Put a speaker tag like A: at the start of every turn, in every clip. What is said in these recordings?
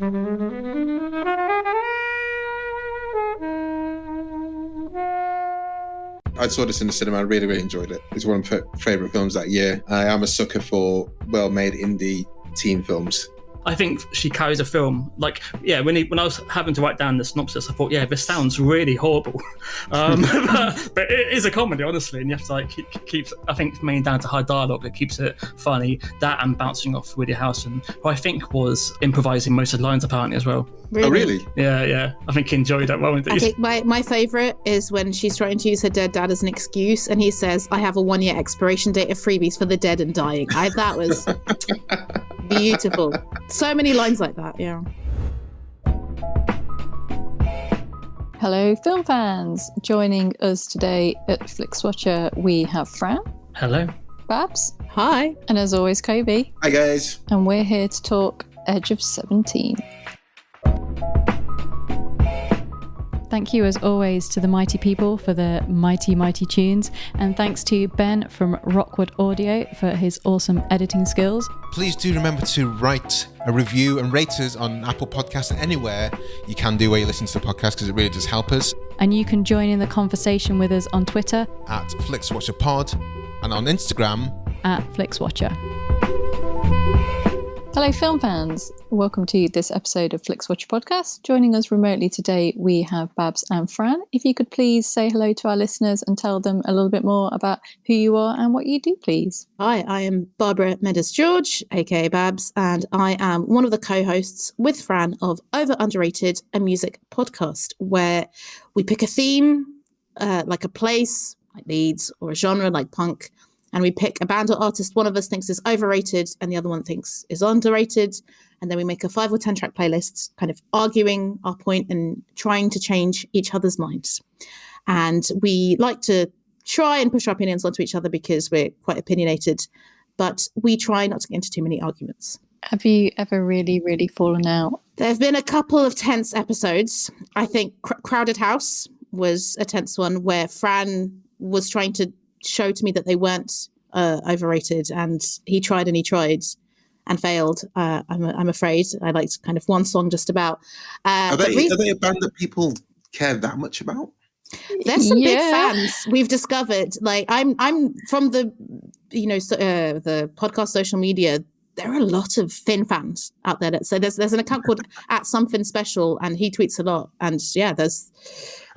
A: I saw this in the cinema. I really, really enjoyed it. It's one of my favourite films that year. I am a sucker for well-made indie teen films.
B: I think she carries a film. Like, yeah, when I was having to write down the synopsis, I thought, yeah, this sounds really horrible. But it is a comedy, honestly, and you have to like keep I think, mainly down to her dialogue that keeps it funny. That and bouncing off Woody Harrelson, who I think was improvising most of the lines apparently as well.
A: Really? Oh, really?
B: Yeah. I think he enjoyed that well indeed.
C: I think my favourite is when she's trying to use her dead dad as an excuse, and he says, "I have a 1-year expiration date of freebies for the dead and dying." That was beautiful. So many lines like that, yeah.
D: Hello, film fans. Joining us today at Flixwatcher, we have Fran.
B: Hello.
D: Babs.
C: Hi.
D: And as always, Kobe.
A: Hi, guys.
D: And we're here to talk Edge of 17. Thank you, as always, to the mighty people for their mighty, mighty tunes. And thanks to Ben from Rockwood Audio for his awesome editing skills.
E: Please do remember to write a review and rate us on Apple Podcasts and anywhere you can do where you listen to the podcast, because it really does help us.
D: And you can join in the conversation with us on Twitter
E: at FlixWatcherPod and on Instagram
D: at FlixWatcher. Hello, film fans. Welcome to this episode of Flixwatcher Podcast. Joining us remotely today, we have Babs and Fran. If you could please say hello to our listeners and tell them a little bit more about who you are and what you do, please.
C: Hi, I am Bárbara Mendes-Jorge, aka Babs, and I am one of the co-hosts with Fran of Over Underrated, a music podcast, where we pick a theme, like a place, like Leeds, or a genre like punk, and we pick a band or artist one of us thinks is overrated and the other one thinks is underrated. And then we make a 5 or 10 track playlists, kind of arguing our point and trying to change each other's minds. And we like to try and push our opinions onto each other because we're quite opinionated, but we try not to get into too many arguments.
D: Have you ever really, really fallen out?
C: There have been a couple of tense episodes. I think Crowded House was a tense one where Fran was trying to show to me that they weren't overrated, and he tried and failed. I'm afraid. I liked kind of one song just about.
A: Are they a band that people care that much about?
C: There's some big fans we've discovered. Like I'm from the the podcast social media. There are a lot of Finn fans out there. So there's an account called @SomeFinSpecial, and he tweets a lot. And yeah, there's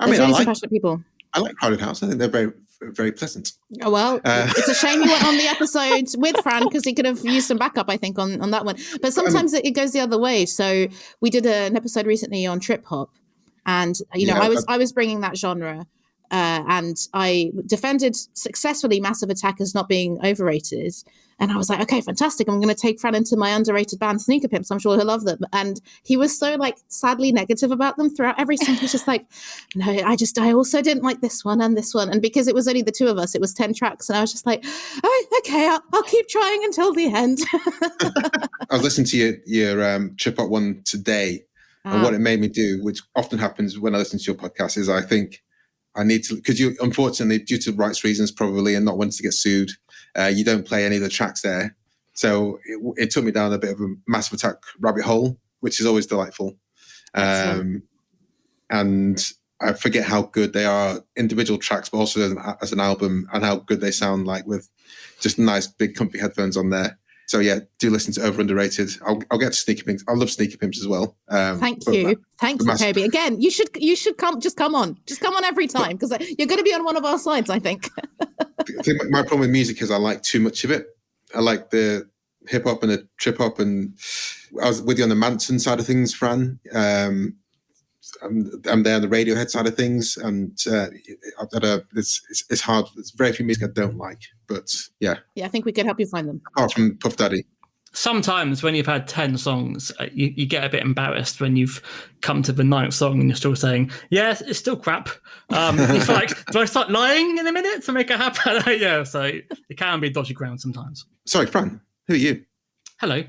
C: really some passionate people.
A: I like Crowded House. I think they're very, very pleasant.
C: Oh, well, it's a shame you went on the episode with Fran, because he could have used some backup, I think, on that one. But sometimes it goes the other way. So we did an episode recently on trip hop, and I was bringing that genre, and I defended successfully Massive Attack as not being overrated. And I was like, okay, fantastic. I'm going to take Fran into my underrated band Sneaker Pimps. I'm sure he'll love them. And he was so sadly negative about them throughout every song. He's just like, no, I also didn't like this one and this one. And because it was only the two of us, it was 10 tracks. And I was just like, oh, okay, I'll keep trying until the end.
A: I was listening to your trip hop one today, and what it made me do, which often happens when I listen to your podcast, is I think I need to, because you, unfortunately, due to rights reasons probably, and not wanting to get sued, you don't play any of the tracks there. So it took me down a bit of a Massive Attack rabbit hole, which is always delightful. And I forget how good they are individual tracks, but also as an album, and how good they sound like with just nice big comfy headphones on there. So yeah, do listen to Over Underrated. I'll get to Sneaker Pimps. I love Sneaker Pimps as well.
C: Thank you, Kobe. Again, you should come on every time, because you're going to be on one of our sides, I think.
A: I think my problem with music is I like too much of it. I like the hip hop and the trip hop, and I was with you on the Manson side of things, Fran. I'm there on the Radiohead side of things, and it's hard. There's very few music I don't like, but yeah.
C: Yeah, I think we could help you find them.
A: Apart from Puff Daddy.
B: Sometimes when you've had 10 songs, you get a bit embarrassed when you've come to the 9th song and you're still saying, yeah, it's still crap. It's like, do I start lying in a minute to make it happen? Yeah, so it can be dodgy ground sometimes.
A: Sorry, Fran, who are you?
B: Hello.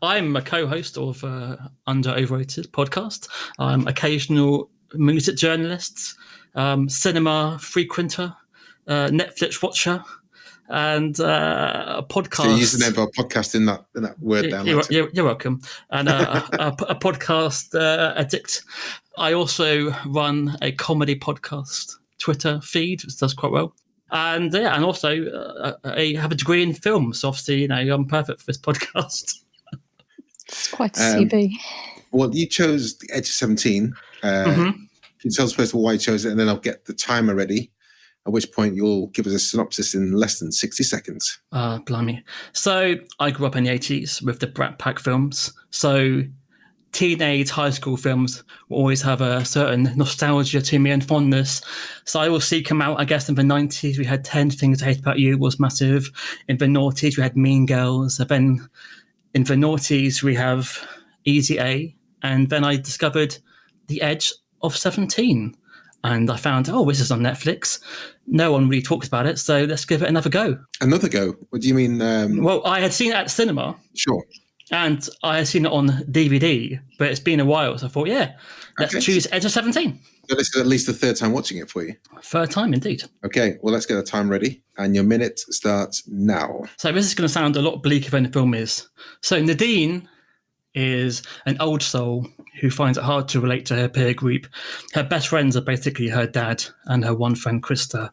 B: I'm a co-host of Under Overrated podcast. I'm occasional music journalist, cinema frequenter, Netflix watcher, and a podcast.
A: So you're using the name of our podcast in that word there.
B: You're welcome. And a podcast addict. I also run a comedy podcast Twitter feed, which does quite well. And also I have a degree in film, so obviously, I'm perfect for this podcast.
D: It's quite a CV.
A: Well, you chose The Edge of 17. Can you tell us first of all why you chose it, and then I'll get the timer ready, at which point you'll give us a synopsis in less than 60 seconds.
B: Blimey. So I grew up in the 80s with the Brat Pack films. So teenage high school films will always have a certain nostalgia to me and fondness. So I will seek them out. I guess in the 90s, we had 10 Things I Hate About You was massive. In the noughties, we had Mean Girls. And then in the noughties, we have Easy A. And then I discovered The Edge of 17. And I found, this is on Netflix. No one really talks about it, so let's give it another go.
A: Another go? What do you mean?
B: Well, I had seen it at cinema.
A: Sure.
B: And I had seen it on DVD, but it's been a while, so I thought, let's choose Edge of 17.
A: So this is at least the third time watching it for you?
B: Third time, indeed.
A: Okay, well, let's get the time ready, and your minute starts now.
B: So this is going to sound a lot bleaker than the film is. So Nadine is an old soul who finds it hard to relate to her peer group. Her best friends are basically her dad and her one friend, Krista.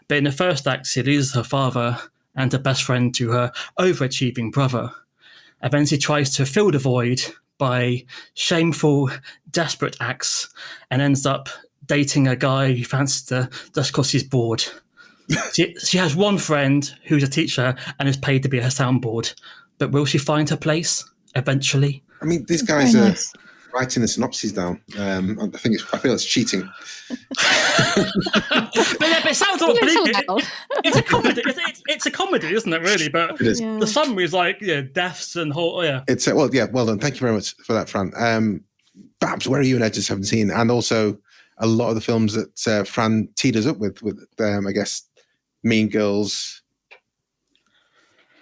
B: But in the first act, she loses her father and her best friend to her overachieving brother. And then she tries to fill the void by shameful, desperate acts and ends up dating a guy who fancies her just because she's bored. She has one friend who's a teacher and is paid to be her soundboard. But will she find her place eventually?
A: I mean, these guys are writing the synopses down. I feel it's cheating.
B: but it sounds all bleak. It's a comedy. It's a comedy, isn't it? Really, but
A: it is.
B: The summary is like deaths and whole.
A: It's well done. Thank you very much for that, Fran. Babs, where are you in Edge of 17? And also a lot of the films that Fran teed us up with I guess Mean Girls,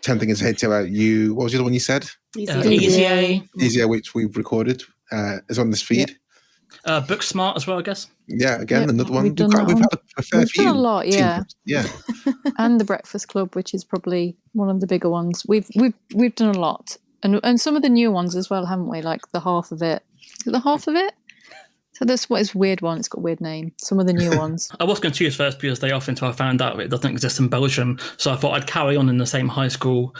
A: 10 Things I Hate About You. What was the other one you said?
B: Easy A.
A: Easy A, which we've recorded, is on this feed.
B: Book Smart as well, I guess.
A: Yeah, again, another one.
D: We've
A: had a fair few.
D: Done a lot, yeah.
A: Yeah.
D: And The Breakfast Club, which is probably one of the bigger ones. We've done a lot, and some of the new ones as well, haven't we? Like The Half of It. The Half of It. So that's what is weird one. It's got a weird name. Some of the new ones.
B: I was going to choose First Beauty's Day Off until I found out it doesn't exist in Belgium. So I thought I'd carry on in the same high school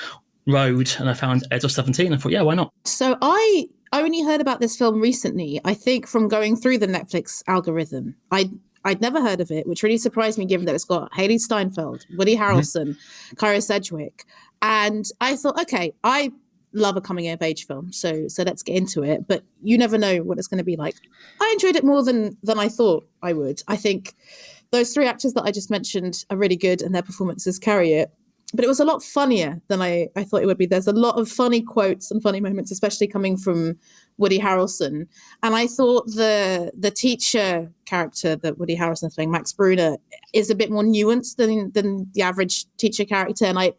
B: road, and I found Edge of 17. I thought, why not?
C: So I only heard about this film recently, I think from going through the Netflix algorithm. I'd never heard of it, which really surprised me given that it's got Hailee Steinfeld, Woody Harrelson, Kyra Sedgwick. And I thought, okay, I love a coming of age film, so let's get into it. But you never know what it's going to be like. I enjoyed it more than I thought I would. I think those three actors that I just mentioned are really good and their performances carry it. But it was a lot funnier than I thought it would be. There's a lot of funny quotes and funny moments, especially coming from Woody Harrelson. And I thought the teacher character that Woody Harrelson is playing, Max Brunner, is a bit more nuanced than the average teacher character. And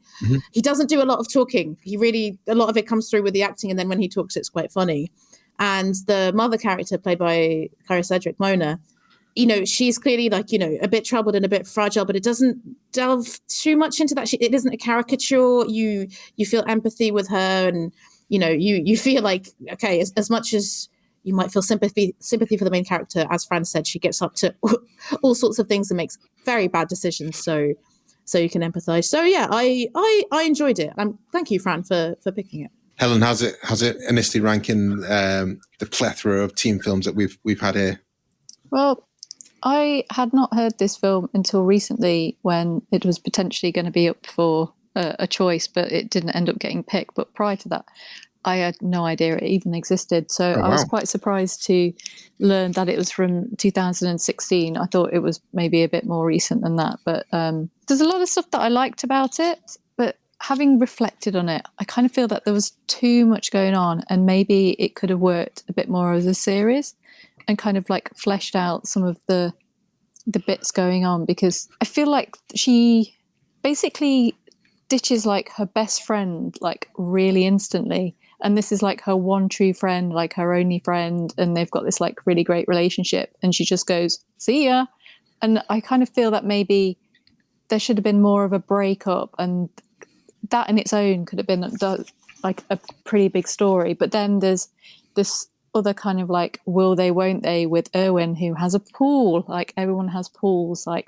C: he doesn't do a lot of talking. A lot of it comes through with the acting. And then when he talks, it's quite funny. And the mother character played by Kyra Sedgwick, Mona, she's clearly a bit troubled and a bit fragile, but it doesn't delve too much into that. It isn't a caricature. You feel empathy with her, and you feel like, okay, as much as you might feel sympathy for the main character, as Fran said, she gets up to all sorts of things and makes very bad decisions. So you can empathize. So yeah, I enjoyed it. Thank you, Fran, for picking it.
A: Helen, how's it initially rank in the plethora of teen films that we've had here?
D: Well, I had not heard this film until recently when it was potentially going to be up for a choice, but it didn't end up getting picked. But prior to that, I had no idea it even existed. So I was quite surprised to learn that it was from 2016. I thought it was maybe a bit more recent than that. But there's a lot of stuff that I liked about it. But having reflected on it, I kind of feel that there was too much going on, and maybe it could have worked a bit more as a series and kind of like fleshed out some of the bits going on, because I feel like she basically ditches like her best friend like really instantly, and this is like her one true friend, like her only friend, and they've got this like really great relationship, and she just goes, see ya. And I kind of feel that maybe there should have been more of a breakup, and that in its own could have been like a pretty big story. But then there's this other kind of like will they, won't they with Erwin, who has a pool. Like everyone has pools. Like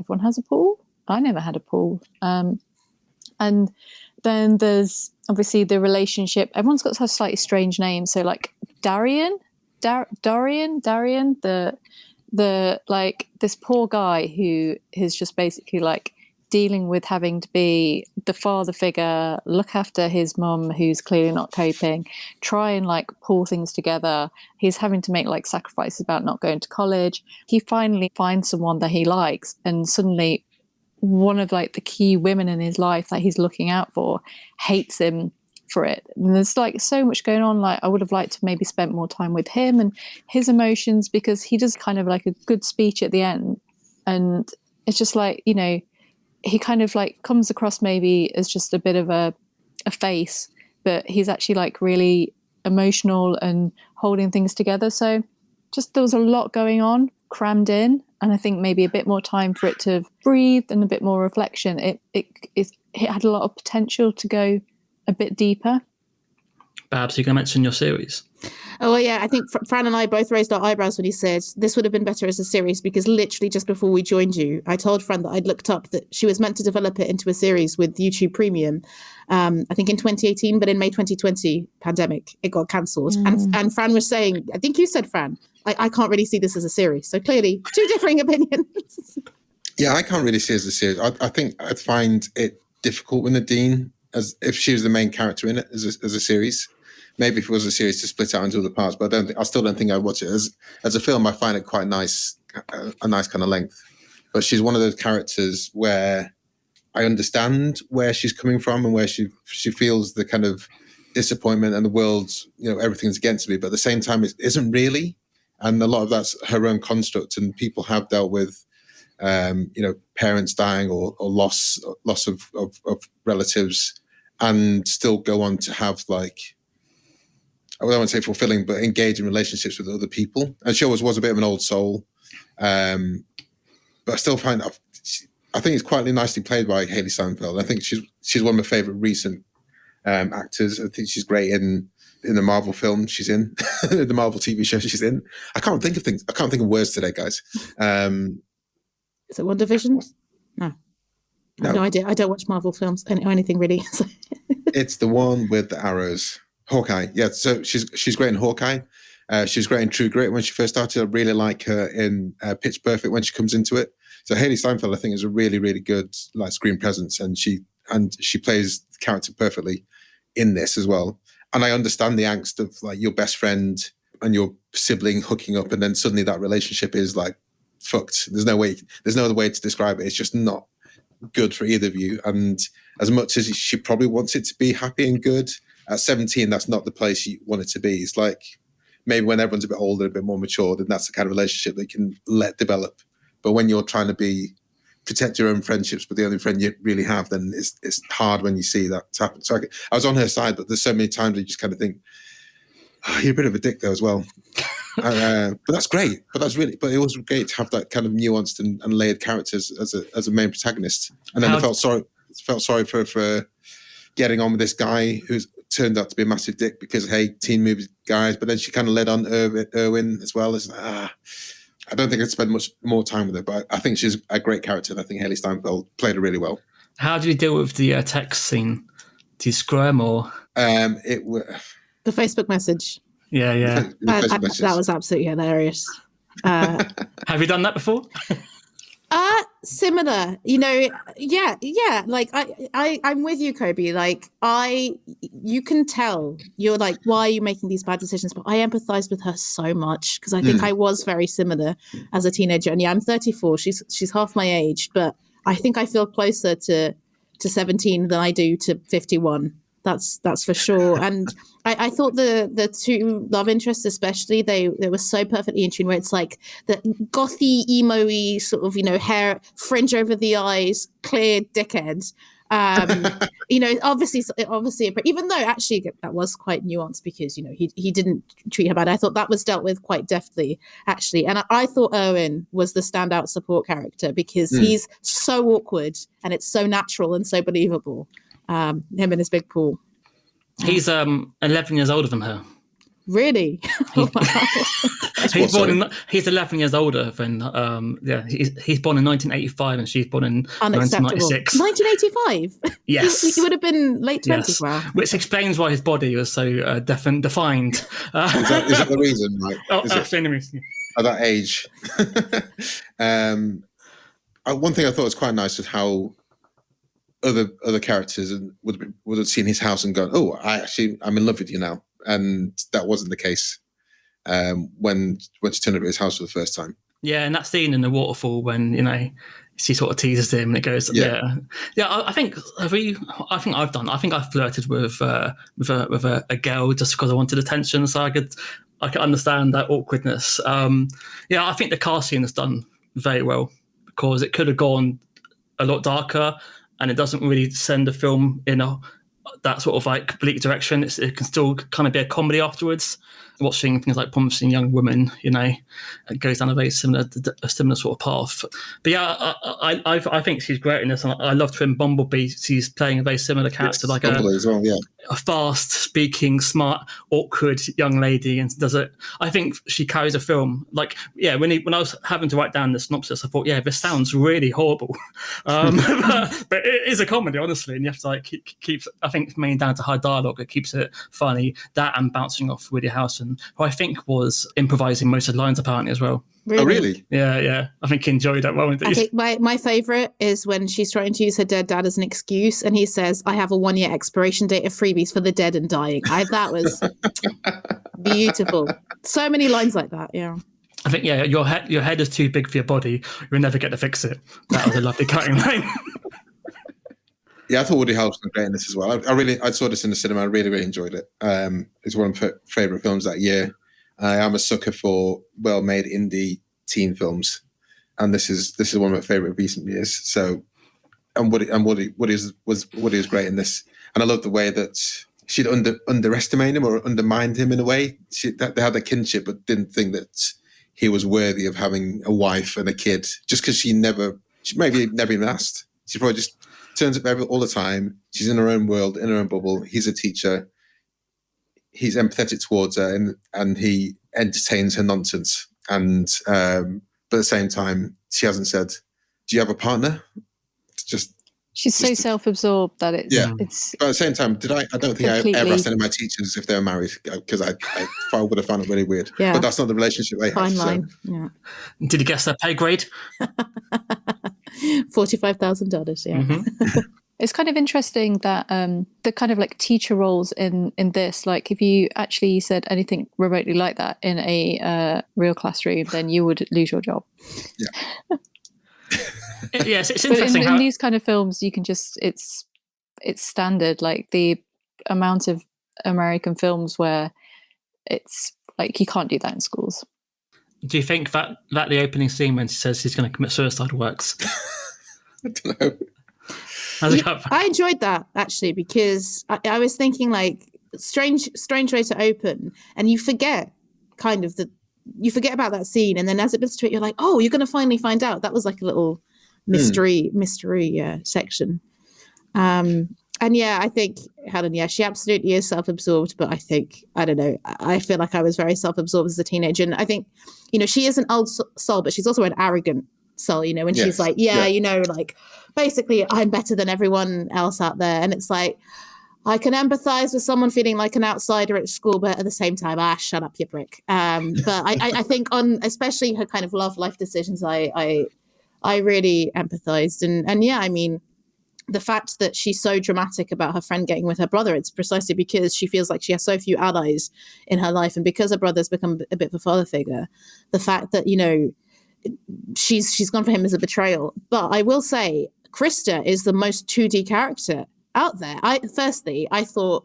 D: everyone has a pool. I never had a pool. And then there's obviously the relationship. Everyone's got such slightly strange names. So like Darian, the like this poor guy who is just basically like dealing with having to be the father figure, look after his mum who's clearly not coping, try and like pull things together. He's having to make like sacrifices about not going to college. He finally finds someone that he likes, and suddenly one of like the key women in his life that he's looking out for hates him for it. And there's like so much going on. Like I would have liked to maybe spent more time with him and his emotions, because he does kind of like a good speech at the end, and it's just like, you know, he kind of like comes across maybe as just a bit of a face, but he's actually like really emotional and holding things together. So just there was a lot going on crammed in, and I think maybe a bit more time for it to breathe and a bit more reflection. It had a lot of potential to go a bit deeper.
B: Babs, you can mention your series.
C: Oh, well, yeah, I think Fran and I both raised our eyebrows when he said this would have been better as a series, because literally just before we joined you, I told Fran that I'd looked up that she was meant to develop it into a series with YouTube Premium, I think in 2018, but in May 2020, pandemic, it got cancelled. And Fran was saying, I think you said, Fran, I can't really see this as a series. So clearly, two differing opinions.
A: Yeah, I can't really see it as a series. I think I'd find it difficult with Nadine as if she was the main character in it as a series. Maybe if it was a series to split out into other parts, but I still don't think I'd watch it as a film. I find it quite nice, a nice kind of length. But she's one of those characters where I understand where she's coming from and where she feels the kind of disappointment and the world's, you know, everything's against me. But at the same time, it isn't really, and a lot of that's her own construct. And people have dealt with, you know, parents dying or loss of relatives, and still go on to have like, I don't want to say fulfilling, but engage in relationships with other people. And she always was a bit of an old soul. But I still find, I think it's quite nicely played by Hailee Steinfeld. I think she's one of my favorite recent actors. I think she's great in the Marvel film she's in, the Marvel TV show she's in. I can't think of words today, guys.
C: Is it WandaVision? No. I have no idea. I don't watch Marvel films or anything really.
A: It's the one with the arrows. Hawkeye, yeah. So she's great in Hawkeye. She was great in True Grit when she first started. I really like her in Pitch Perfect when she comes into it. So Hailee Steinfeld, I think, is a really, really good like screen presence, and she plays the character perfectly in this as well. And I understand the angst of like your best friend and your sibling hooking up, and then suddenly that relationship is like fucked. There's no other way to describe it. It's just not good for either of you. And as much as she probably wants it to be happy and good, at 17, that's not the place you want it to be. It's like maybe when everyone's a bit older, a bit more mature, then that's the kind of relationship they can let develop. But when you're trying to protect your own friendships, but the only friend you really have, then it's hard when you see that happen. So I was on her side, but there's so many times you just kind of think, oh, you're a bit of a dick though as well. But that's great. But it was great to have that kind of nuanced and layered characters as a main protagonist. And then I felt sorry for getting on with this guy who's turned out to be a massive dick because, hey, teen movie guys. But then she kind of led on Erwin as well. I don't think I'd spend much more time with her, but I think she's a great character, and I think Hailee Steinfeld played her really well.
B: How did you deal with the text scene? Did you screw him or?
C: The Facebook message.
B: Yeah.
C: That was absolutely hilarious.
B: Have you done that before?
C: Similar, you know, yeah. Like I'm with you, Kobe. Like you can tell you're like, why are you making these bad decisions? But I empathized with her so much because I think I was very similar as a teenager. And yeah, I'm 34. She's half my age, but I think I feel closer to 17 than I do to 51. That's for sure. And I thought the two love interests especially, they were so perfectly in tune, where it's like the gothy, emo-y sort of, you know, hair, fringe over the eyes, clear dickhead. Obviously, even though actually that was quite nuanced because, he didn't treat her bad. I thought that was dealt with quite deftly, actually. And I thought Owen was the standout support character because he's so awkward and it's so natural and so believable. Him and his big pool.
B: He's 11 years older than her.
C: Really?
B: He's 11 years older than he's born in 1985 and she's born in 1996.
C: 1985?
B: Yes.
C: He would have been late 20s.
B: Yes.
C: Wow.
B: Which explains why his body was so defined.
A: Is that the reason? Like,
B: that's the only reason.
A: At that age. One thing I thought was quite nice was how other characters would have seen his house and gone, "Oh, I'm in love with you now." And that wasn't the case when she turned up at his house for the first time.
B: Yeah, and that scene in the waterfall when she sort of teases him and it goes, yeah. I think I've flirted with a girl just because I wanted attention, so I could understand that awkwardness. I think the casting is done very well because it could have gone a lot darker, and it doesn't really send the film in that sort of like bleak direction. It can still kind of be a comedy afterwards. Watching things like Promising Young Woman, it goes down a very similar sort of path. But yeah, I think she's great in this, and I loved her in Bumblebee. She's playing a very similar character, like a fast-speaking, smart, awkward young lady, and does it. I think she carries a film. Like, when I was having to write down the synopsis, I thought, this sounds really horrible, but it is a comedy, honestly, and you have to keep. I think mainly down to her dialogue, it keeps it funny. That and bouncing off Woody Harrelson, who I think was improvising most of the lines apparently as well.
C: Really?
A: Oh, really?
B: Yeah. I think he enjoyed that moment.
C: I think my favourite is when she's trying to use her dead dad as an excuse, and he says, "I have a 1-year expiration date of freebies for the dead and dying." That was beautiful. So many lines like that. Yeah.
B: I think your head is too big for your body. You'll never get to fix it. That was a lovely cutting line.
A: Yeah, I thought Woody Harrelson was great in this as well. I saw this in the cinema. I really, really enjoyed it. It's one of my favourite films that year. I am a sucker for well-made indie teen films, and this is one of my favourite recent years. So, Woody was great in this, and I love the way that she'd underestimate him or undermined him in a way. They had a kinship, but didn't think that he was worthy of having a wife and a kid, just because she maybe never even asked. She probably just turns up all the time. She's in her own world, in her own bubble. He's a teacher. He's empathetic towards her, and he entertains her nonsense. And but at the same time, she hasn't said, "Do you have a partner?"
C: She's so self-absorbed that it's.
A: But at the same time, I don't think I ever asked any of my teachers if they were married, because I would have found it really weird. Yeah. But that's not the relationship they have.
C: Fine line. So. Yeah.
B: Did you guess their pay grade?
C: $45,000. Yeah.
B: Mm-hmm.
D: It's kind of interesting that the kind of like teacher roles in this, like if you actually said anything remotely like that in a real classroom, then you would lose your job.
A: Yeah.
B: Yes, it's interesting.
D: In these kind of films, you can it's standard, like the amount of American films where it's like you can't do that in schools.
B: Do you think that the opening scene when she says she's going to commit suicide works?
A: I don't know.
C: I enjoyed that actually, because I was thinking like strange way to open, and you forget about that scene, and then as it builds to it, you're like, oh, you're going to finally find out. That was like a little mystery section. And yeah, I think Helen, she absolutely is self-absorbed, but I don't know, I feel like I was very self-absorbed as a teenager, and I think, she is an old soul, but she's also an arrogant soul, when she's like, like basically I'm better than everyone else out there, and it's like, I can empathize with someone feeling like an outsider at school, but at the same time, shut up, you brick. But I think on especially her kind of love life decisions, I really empathized, and yeah, I mean, the fact that she's so dramatic about her friend getting with her brother, it's precisely because she feels like she has so few allies in her life, and because her brother's become a bit of a father figure, the fact that she's gone for him as a betrayal. But I will say, Krista is the most 2D character out there. I thought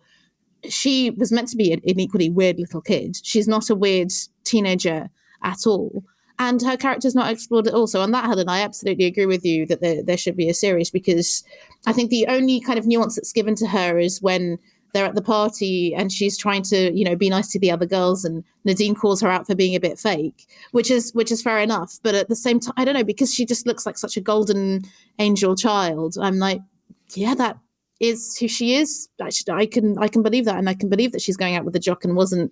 C: she was meant to be an equally weird little kid. She's not a weird teenager at all. and her character's not explored at all. So on that, Helen, I absolutely agree with you that there should be a series, because I think the only kind of nuance that's given to her is when they're at the party and she's trying to, be nice to the other girls, and Nadine calls her out for being a bit fake, which is fair enough. But at the same time, I don't know, because she just looks like such a golden angel child. I'm like, yeah, that is who she is. I can believe that, and I can believe that she's going out with a jock and wasn't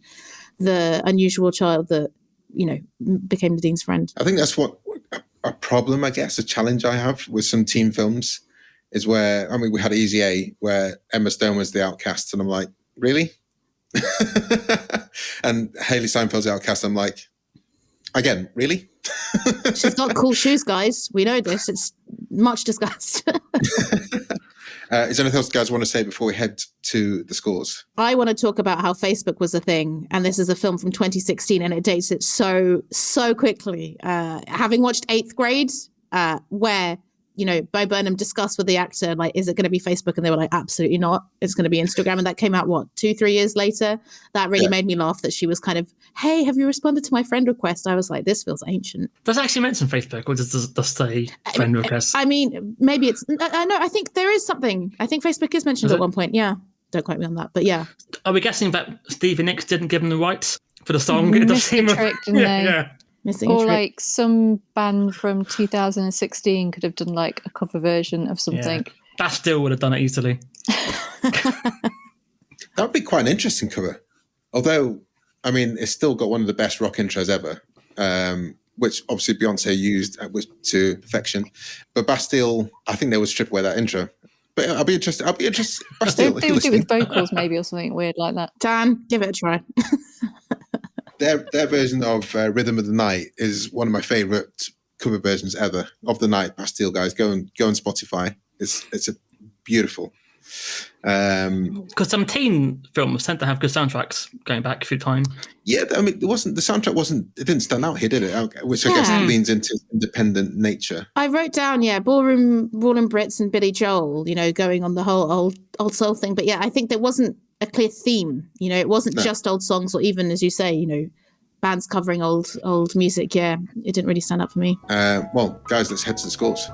C: the unusual child that became Nadine's friend.
A: I think that's what a problem, I guess, a challenge I have with some teen films is where, we had Easy A where Emma Stone was the outcast, and I'm like, really? And Hailee Steinfeld's the outcast, I'm like, again, really?
C: She's got cool shoes, guys. We know this. It's much discussed.
A: Is there anything else you guys want to say before we head to the scores?
C: I want to talk about how Facebook was a thing, and this is a film from 2016, and it dates it so quickly. Having watched 8th Grade, where Bo Burnham discussed with the actor, like, is it going to be Facebook? And they were like, absolutely not. It's going to be Instagram. And that came out, 2-3 years later? That really made me laugh, that she was kind of, hey, have you responded to my friend request? I was like, this feels ancient.
B: Does it actually mention Facebook, or does it just say friend request?
C: Maybe it's, no, I think there is something. I think Facebook is mentioned at one point. Yeah. Don't quote me on that, but yeah.
B: Are we guessing that Stevie Nicks didn't give him the rights for the song? It does seem
D: trick, didn't they?
B: Yeah.
D: Or like some band from 2016 could have done like a cover version of something.
B: Yeah. Bastille would have done it easily.
A: That would be quite an interesting cover. Although, it's still got one of the best rock intros ever, which obviously Beyonce used to perfection. But Bastille, I think they would strip away that intro. But I'll be interested. Bastille,
D: they would do it with vocals maybe, or something weird like that.
C: Dan, give it a try.
A: Their version of Rhythm of the Night is one of my favourite cover versions ever of The Night. Bastille, guys, go on Spotify. It's a beautiful.
B: Because some teen films tend to have good soundtracks going back through time.
A: Yeah, it didn't stand out here, did it? Which I guess leans into independent nature.
C: I wrote down, Ballroom Brits and Billy Joel, going on the whole old soul thing. But yeah, I think there wasn't a clear theme. It wasn't just old songs, or even, as you say, bands covering old music. Yeah, it didn't really stand out for me.
A: Well, guys, let's head to the scores.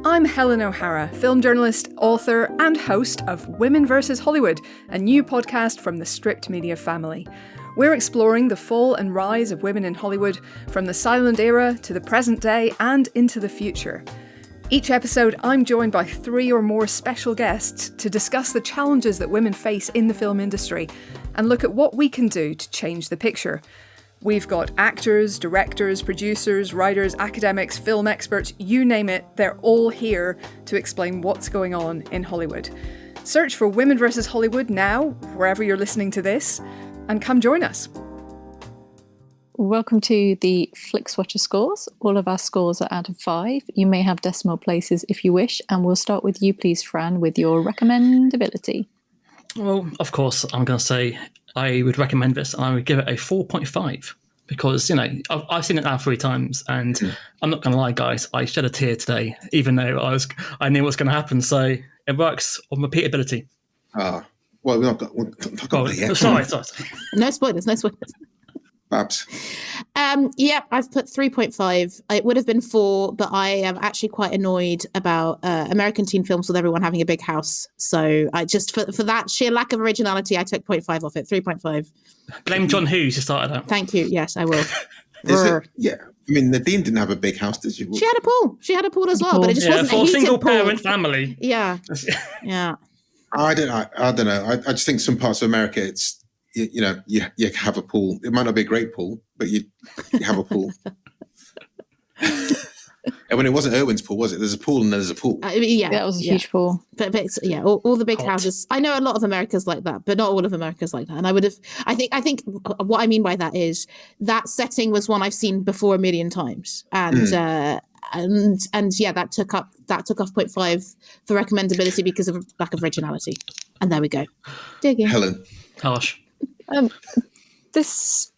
F: I'm Helen O'Hara, film journalist, author, and host of Women vs. Hollywood, a new podcast from the Stripped Media family. We're exploring the fall and rise of women in Hollywood, from the silent era to the present day and into the future. Each episode, I'm joined by 3 or more special guests to discuss the challenges that women face in the film industry and look at what we can do to change the picture. We've got actors, directors, producers, writers, academics, film experts, you name it, they're all here to explain what's going on in Hollywood. Search for Women vs. Hollywood now, wherever you're listening to this, and come join us.
D: Welcome to the Flixwatcher scores. All of our scores are out of 5. You may have decimal places if you wish, and we'll start with you, please, Fran, with your recommendability.
B: Well, of course, I'm going to say I would recommend this, and I would give it a 4.5 because, I've seen it now 3 times, and I'm not going to lie, guys, I shed a tear today, even though I knew what's going to happen. So it works on repeatability.
A: Well, we're not got yet.
B: Sorry.
C: No spoilers.
A: Babs.
C: I've put 3.5. It would have been 4, but I am actually quite annoyed about American teen films with everyone having a big house. So I just, for that sheer lack of originality, I took 0.5 off it. 3.5.
B: Blame John Hughes who started that.
C: Thank you. Yes, I will.
A: Yeah. Nadine didn't have a big house, did she?
C: She had a pool as well, but it just wasn't
B: for
C: a heated
B: single
C: pool.
B: parent family.
C: Yeah.
A: I don't know. I just think some parts of America, it's, you have a pool. It might not be a great pool, but you have a pool. And when it wasn't Irwin's pool, was it? There's a pool and there's a pool.
D: That was a huge pool.
C: But it's, all the big houses. I know a lot of America's like that, but not all of America's like that. And I think what I mean by that is that setting was one I've seen before a million times, and that took off 0.5 for recommendability because of lack of originality. And there we go. Digging.
A: Helen.
B: Harsh.
D: This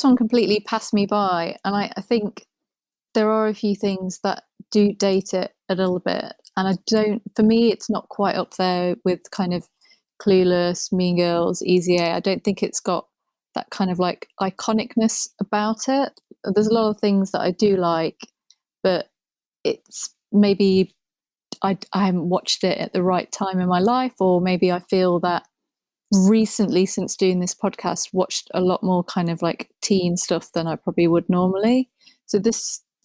D: one completely passed me by, and I think there are a few things that do date it a little bit. And for me, it's not quite up there with kind of Clueless, Mean Girls, Easy A. I don't think it's got that kind of like iconicness about it. There's a lot of things that I do like, but it's maybe I haven't watched it at the right time in my life, or maybe I feel that recently, since doing this podcast, watched a lot more kind of like teen stuff than I probably would normally. So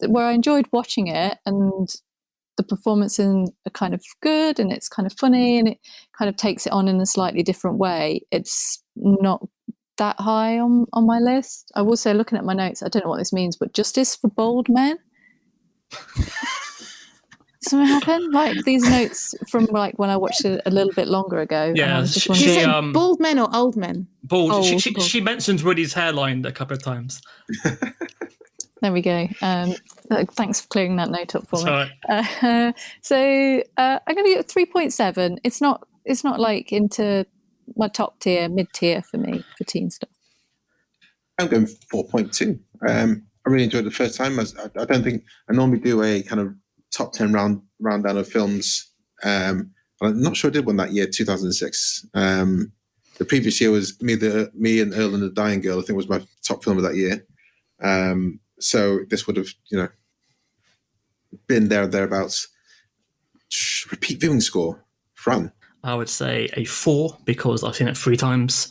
D: where I enjoyed watching it, and the performances are kind of good, and it's kind of funny, and it kind of takes it on in a slightly different way. It's not that high on my list. I will say, looking at my notes, I don't know what this means, but justice for bold men. Something happened? Like these notes from like when I watched it a little bit longer ago.
B: Yeah,
C: she bald men or old men?
B: Bald.
D: Old,
B: she mentions Woody's hairline a couple of times.
D: There we go. Thanks for clearing that note up for me.
B: Right.
D: So I'm going to give it 3.7. It's not like into my top tier, mid tier for me for teen stuff.
A: I'm going 4.2. I really enjoyed it the first time. I don't think I normally do a kind of top 10 rundown of films. I'm not sure I did one that year, 2006. The previous year was Me and Earl and the Dying Girl, I think was my top film of that year. So this would have, been thereabouts. Repeat viewing score, Fran.
B: I would say a 4 because I've seen it 3 times.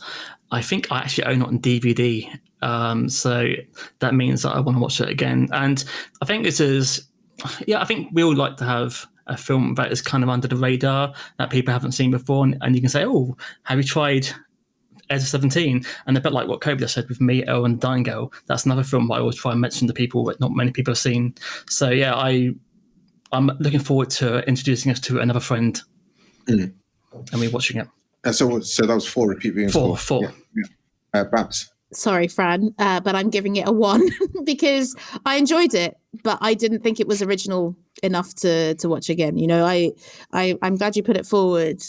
B: I think I actually own it on DVD. So that means that I want to watch it again. And I think I think we all like to have a film that is kind of under the radar that people haven't seen before. And you can say, oh, have you tried Edge of 17? And a bit like what Kobe just said with Me, Earl and the Dying Girl, that's another film that I always try and mention to people that not many people have seen. So yeah, I'm looking forward to introducing us to another friend and we're watching it.
A: So that was 4 repeat viewing score.
B: 4.
A: Yeah. Babs.
C: Sorry, Fran, but I'm giving it a 1 because I enjoyed it, but I didn't think it was original enough to watch again. I'm glad you put it forward,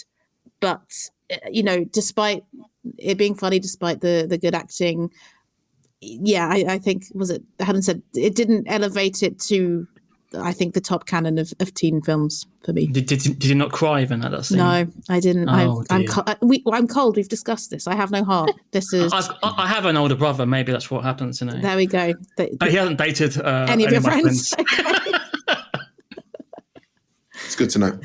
C: but despite it being funny, despite the good acting, I think Helen said it didn't elevate it to, I think, the top canon of teen films for me.
B: Did you not cry even at that scene?
C: No, I didn't.
B: Oh,
C: I'm cold. We've discussed this. I have no heart. This is.
B: I have an older brother. Maybe that's what happens.
C: There we go.
B: But he hasn't dated
C: any of your friends.
A: It's good to know.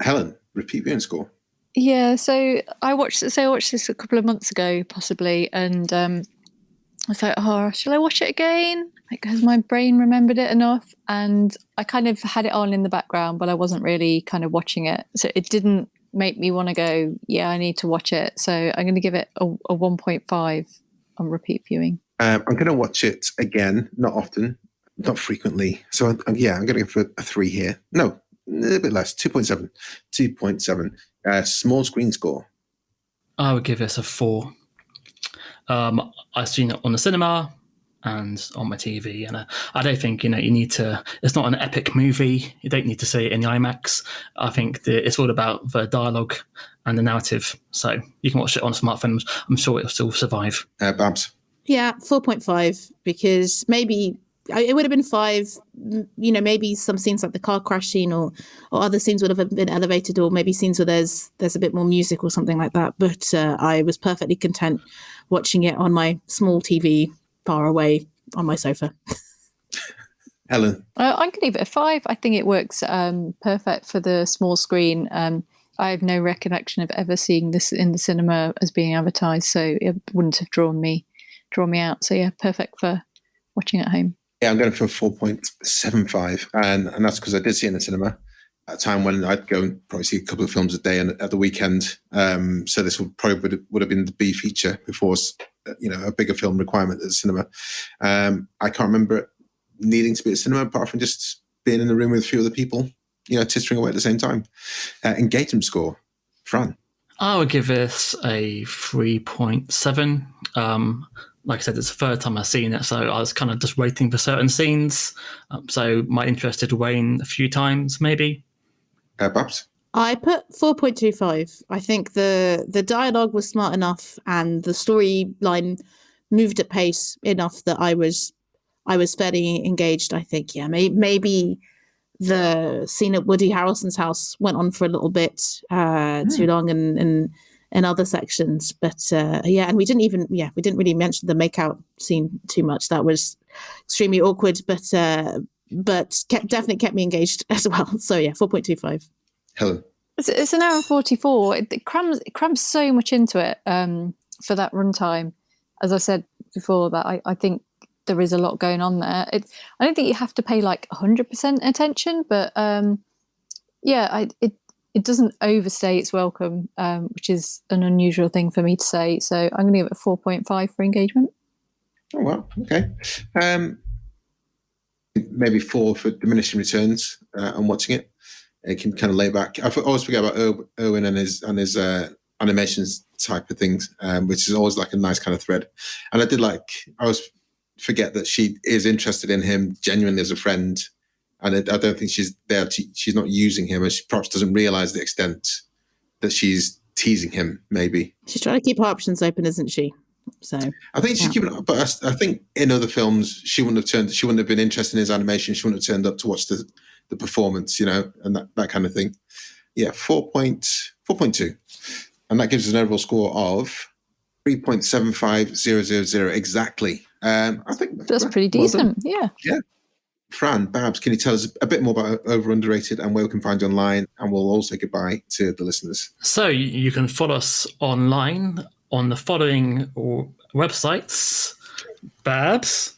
A: Helen, repeat viewing score.
D: Yeah, so I watched this a couple of months ago, possibly, and I thought, oh, shall I watch it again? Has my brain remembered it enough? And I kind of had it on in the background, but I wasn't really kind of watching it. So it didn't make me want to go, yeah, I need to watch it. So I'm going to give it a 1.5 on repeat viewing. I'm
A: going to watch it again, not often, not frequently. So I'm going to give it a 3 here. No, a little bit less, 2.7. 2.7. Small screen score.
B: I would give this a 4. I've seen it on the cinema and on my TV, and I don't think you need to. It's not an epic movie. You don't need to see it in the IMAX. I think it's all about the dialogue and the narrative. So you can watch it on smartphones. I'm sure it'll still survive.
A: Babs.
C: Yeah, 4.5 because maybe it would have been 5. Maybe some scenes like the car crash scene or other scenes would have been elevated, or maybe scenes where there's a bit more music or something like that. But I was perfectly content watching it on my small TV far away on my sofa.
A: Helen.
D: I'm going to give it a 5. I think it works perfect for the small screen. I have no recollection of ever seeing this in the cinema as being advertised, so it wouldn't have drawn me out. So yeah, perfect for watching at home.
A: Yeah, I'm going for 4.75, and that's because I did see it in the cinema at a time when I'd go and probably see a couple of films a day and at the weekend. So this would have been the B feature before, a bigger film requirement at the cinema. I can't remember it needing to be at the cinema apart from just being in the room with a few other people, tittering away at the same time. Engagement score, Fran.
B: I would give this a 3.7. Like I said, it's the third time I've seen it, so I was kind of just waiting for certain scenes. So my interest had waned a few times, maybe.
A: Babs?
C: I put 4.25. I think the dialogue was smart enough and the storyline moved at pace enough that I was I was fairly engaged. I think, yeah, maybe the scene at Woody Harrelson's house went on for a little bit too long in other sections, but yeah, and we didn't really mention the makeout scene too much. That was extremely awkward, but definitely kept me engaged as well. So yeah, 4.25.
A: Helen.
D: It's an hour and 44. It crams so much into it for that runtime. As I said before, that I think there is a lot going on there. I don't think you have to pay like 100% attention, but it doesn't overstay its welcome, which is an unusual thing for me to say. So I'm going to give it a 4.5 for engagement.
A: Oh, wow. Okay. Maybe 4 for diminishing returns on watching it. It can kind of lay back. I always forget about Owen and his animations type of things, which is always like a nice kind of thread. And I always forget that she is interested in him genuinely as a friend. And I don't think she's there. She's not using him, and she perhaps doesn't realize the extent that she's teasing him. Maybe
C: she's trying to keep her options open, isn't she? So
A: I think she's keeping. But I think in other films, she wouldn't have been interested in his animation. She wouldn't have turned up to watch the performance, and that kind of thing. Yeah, 4.2, and that gives us an overall score of 3.75000 exactly. I think
D: that's pretty decent. Yeah.
A: Fran, Babs, can you tell us a bit more about Over Underrated and where we can find you online? And we'll all say goodbye to the listeners.
B: So you can follow us online on the following websites. Babs.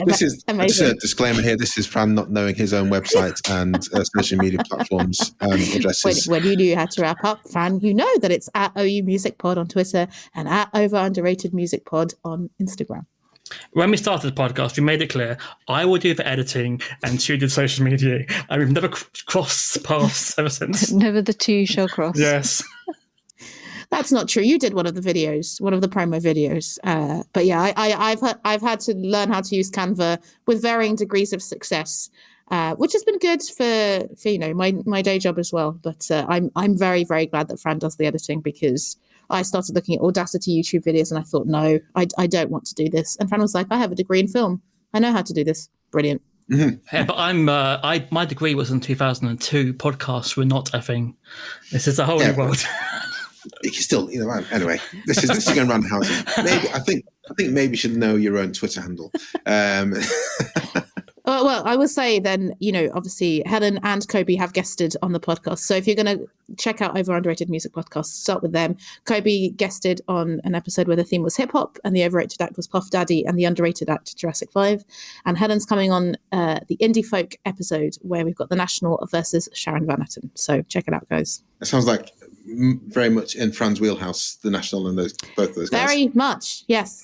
A: This is just a disclaimer here. This is Fran not knowing his own website and social media platforms addresses.
C: When you knew how to wrap up, Fran, you know that it's at OU Music Pod on Twitter and at Over Underrated Music Pod on Instagram.
B: When we started the podcast, we made it clear I will do the editing and she did social media, and we've never crossed paths ever since.
D: Never the two shall cross.
B: Yes.
C: That's not true. You did one of the videos, one of the promo videos. But yeah, I've had to learn how to use Canva with varying degrees of success, which has been good for my day job as well. But I'm very, very glad that Fran does the editing, because I started looking at Audacity YouTube videos and I thought, no, I don't want to do this. And Fran was like, I have a degree in film. I know how to do this. Brilliant.
B: Mm-hmm. Yeah, but my degree was in 2002. Podcasts were not a thing. This is a whole new world.
A: You can still, anyway, this is going around the house. Maybe I think maybe you should know your own Twitter handle.
C: Well, I will say then, obviously Helen and Kobe have guested on the podcast. So if you're going to check out Over Underrated Music Podcast, start with them. Kobe guested on an episode where the theme was hip hop and the overrated act was Puff Daddy and the underrated act Jurassic 5. And Helen's coming on the indie folk episode where we've got The National versus Sharon Van Etten. So check it out, guys.
A: It sounds like very much in Fran's wheelhouse, The National and both those guys.
C: Very much, yes.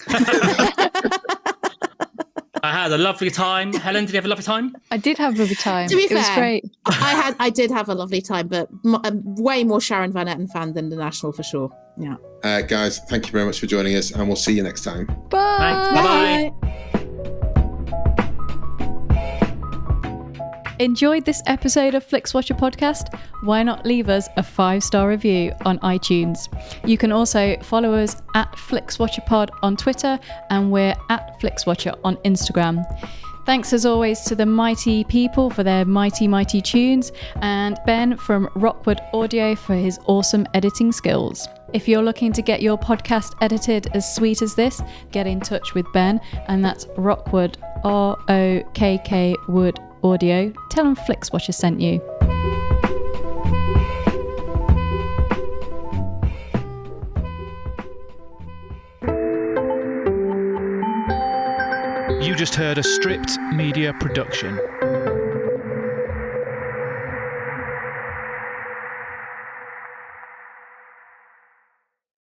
B: I had a lovely time. Helen, did you have a lovely time?
D: I did have a lovely time.
C: To be fair,
D: was great.
C: I did have a lovely time, but way more Sharon Van Etten fan than The National for sure. Yeah.
A: Guys, thank you very much for joining us, and we'll see you next time.
D: Bye.
B: Bye.
F: Enjoyed this episode of Flixwatcher podcast? Why not leave us a 5-star review on iTunes? You can also follow us at FlixWatcherPod on Twitter, and we're at FlixWatcher on Instagram. Thanks as always to the mighty people for their mighty, mighty tunes, and Ben from Rockwood Audio for his awesome editing skills. If you're looking to get your podcast edited as sweet as this, get in touch with Ben, and that's Rockwood, ROKK Wood Audio. Tell them Flixwatcher sent you.
G: You just heard a Stripped Media production.